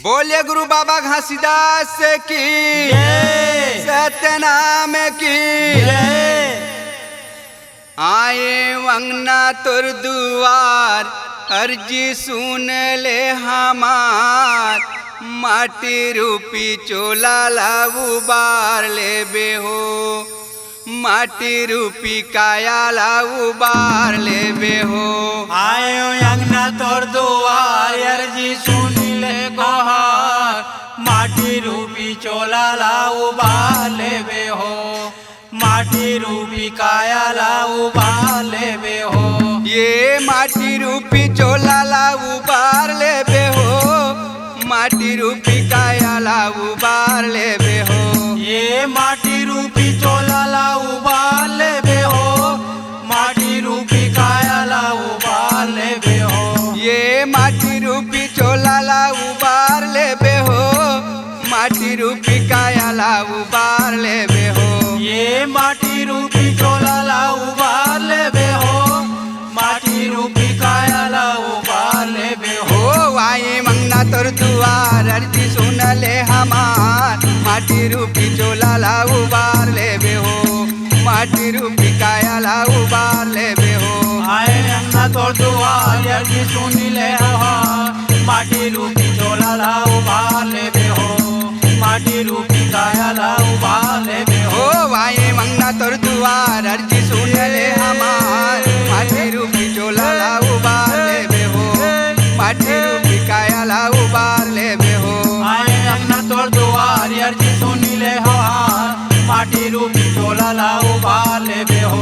बोले गुरु बाबा घासीदास की सत्यनाम की आए वंगना तुर दुआर अर्जी सुन ले हमार माटी रूपी चोला लाऊ बार ले बेहो माटी रूपी काया लाऊ बार ले बेहो आयो अंगना तोर दुआर अर्जी सुन ले गोहार माटी रूपी चोला लाऊ बार ले बेहो माटी रूपी काया लाऊ बार ले बेहो ये माटी रूपी चोला लाऊ बार ले बेहो माटी रूपी काया लाऊ बार ले बेहो ये माटी रूपी चोला लाऊ बार ले बेहो माटी रूपी काया लाऊ बार ले बेहो ये माटी रूपी चोला लाऊ बार ले बेहो माटी रूपी काया लाऊ बार ले बेहो ये माटी रूपी चोला लाऊ बार ले बेहो माटी रूपी काया लाऊ बार ले बेहो हो आए मंगना तोर दुआर अर्जी सुन ले हमार माटी रूपी चोला लाऊ बार ले बेहो माटी रूपी काया लाऊ बार ले बेहो आए अंगना तोर दुआर अर्जी सुन ले हमार माटी रूपी चोला लाऊ बार ले बेहो माटी रूपी काया लाऊ बार ले बेहो हो आए मंगना तोर दुआर अर्जी सुन ले हमार माटी रूपी चोला लाऊ बार ले बेहो माटी रूपी काया लाऊ बार ले बेहो आए अंगना तोर दुआर अर्जी सुन ले हमार माटी रूपी चोला लाऊ बार ले बेहो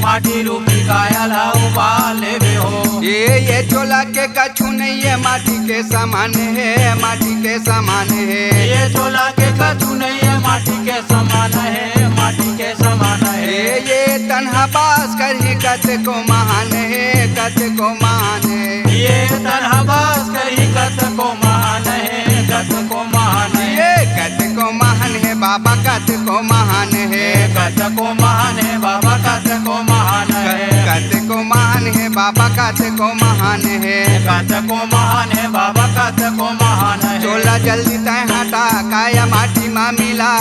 माटी रूपी काया लाऊ बार ले बेहो ये चोला के कछु नहीं है माटी के समान है माटी के समान है ये चोला के कछु नहीं है माटी के समान है माटी के समान है ये तन्हा बास कर ही कत को महान है कत को महान है ये तन्हा बास करी कत को महान है कत को महान है ये कत को महान है बाबा कत को महान है कत को महान है बाबा कत को महान है कत को महान है बाबा कत को महान है कत को महान है बाबा कत को महान है चोला जल्दी तय हटा काया माटी मा मिला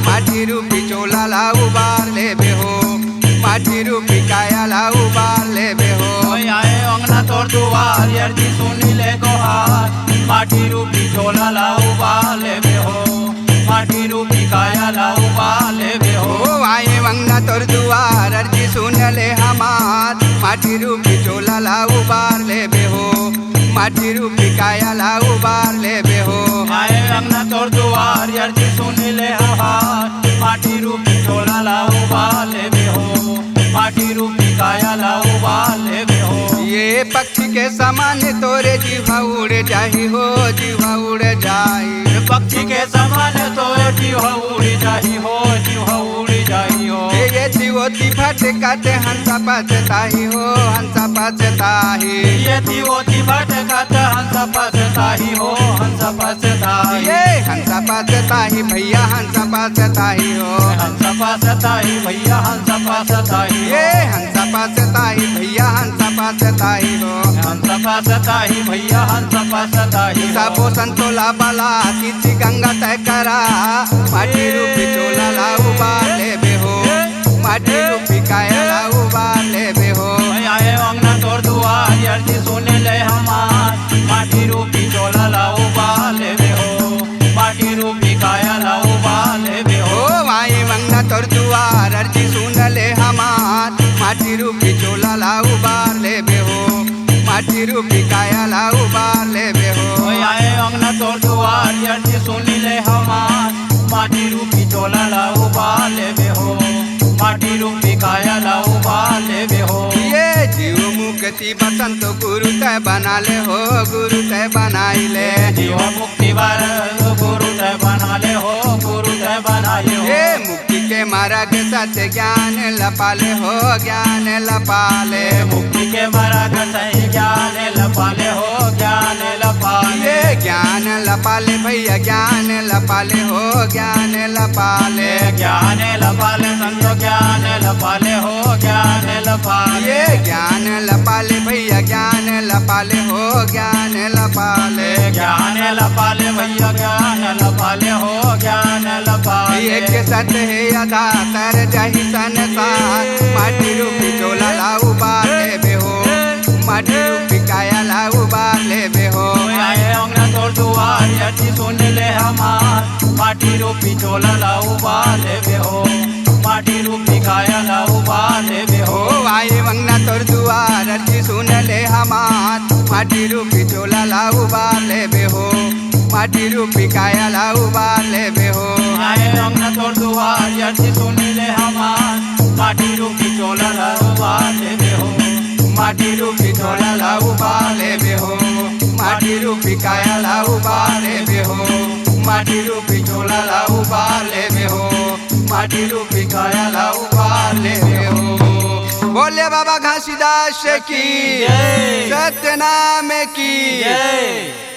माटी रूपी चोला लाऊ बार ले बेहो माटी रूपी काया लाऊ बार ले बेहो आए अंगना तोर दुआर अर्जी सुनी ले गोहार माटी रूपी चोला लाऊ बार ले बेहो माटी रूपी काया लाऊ बार ले बेहो हो आए वंगना तोर दुआर अर्जी सुन ले हमार माटी रूपी चोला लाऊ बार ले बेहो माटी रूपी काया लाऊ बार ले बेहो आए अंगना तोर दुआर अर्जी सुनी ले हमार माटी रूपी चोला लाऊ बार ले बेहो माटी रूपी काया लाऊ बार ले बेहो ये पक्षी के समान तोरे जीवा उड़ जाही हो जीवा उड़ जाही पक्षी के समान तो जीव उड़ी जाही हो जीव उड़ी जाही हो ये जीवोती फट काटे हंसा पचताही हो हंसा पचताही ये जीवोती भटकत हंस पछताही हो हंस पछताही ये हंसा पचताही भैया हंसा पचताही हो हंस पछताही भैया हंस पछताही ये हंसा पचताही भैया हंसा पचताही हो हंस पछताही भैया हंस पछताही सबो संतोला बाला किसी गंगा तय करा माटी रूपी चोला लाऊ बार ले बेहो माटी रूपी काया लाऊ बार ले बेहो आए अंगना तोर दुआर अर्जी सुने ले हमार माटी रूपी चोला लाऊ बार ले बेहो माटी रूपी काया लाऊ बार ले बेहो हो माई मंगना तोर दुआर अर्जी सुन ले हमार माटी रूपी चोला लाऊ बार ले बेहो माटी रूपी काया लाऊ बार ले बेहो आए अंगना तोर दुआर अर्जी सुनी ले हमार माटी रूपी चोला लाऊ बार ले बेहो माटी रूपी काया लाऊ बार ले बेहो ये जीव मुक्ति बसंत गुरु तय बना ले हो गुरु तय बनाई ले जीव मुक्ति बार गुरु तय बना ले हो गुरु तय बना ले हो ये मुक्ति के मार्ग सत्य ज्ञान लपाले हो ज्ञान लपाले मुक्ति के मार्ग सही ज्ञान लपाले हो ज्ञान लपाले ये ज्ञान लपाले भैया ज्ञान लपाले हो ज्ञान लपाले ज्ञान लपाले संतो ज्ञान लपाले हो ज्ञान लपाले ये ज्ञान लपाले भैया ज्ञान लपाले हो ज्ञान लपाले ज्ञान लपाले भैया ज्ञान लपाले हो ज्ञान लपाले एक सत है अधा तर जही संसार माटी रूपी चोला लाऊ बाले बेहो माटी रूपी काया लाऊ बाले बेहो आए अंगना तोड़ दुआर यदि सुन ले हमार माटी रूपी चोला लाऊ बाले बेहो माटी रूपी काया लाऊ बाले बेहो आए मंगना तोर दुआर अर्जी सुन ले हमार माटी रूपी चोला लाऊ बाले बेहो माटी रूपी काया लाऊ बाले बेहो आए अंगना तोड़ दुआर यदि सुन ले हमार माटी रूपी चोला लाऊ बाले बेहो माटी रूपी चोला लाऊ बाले बेहो माटी रूपी काया लाऊ बाले बेहो माटी रूपी चोला लाऊ बाले बेहो माटी रूपी काया लाऊ बाले बेहो। बोले बाबा घासीदास की जय। सत्यनाम की जय।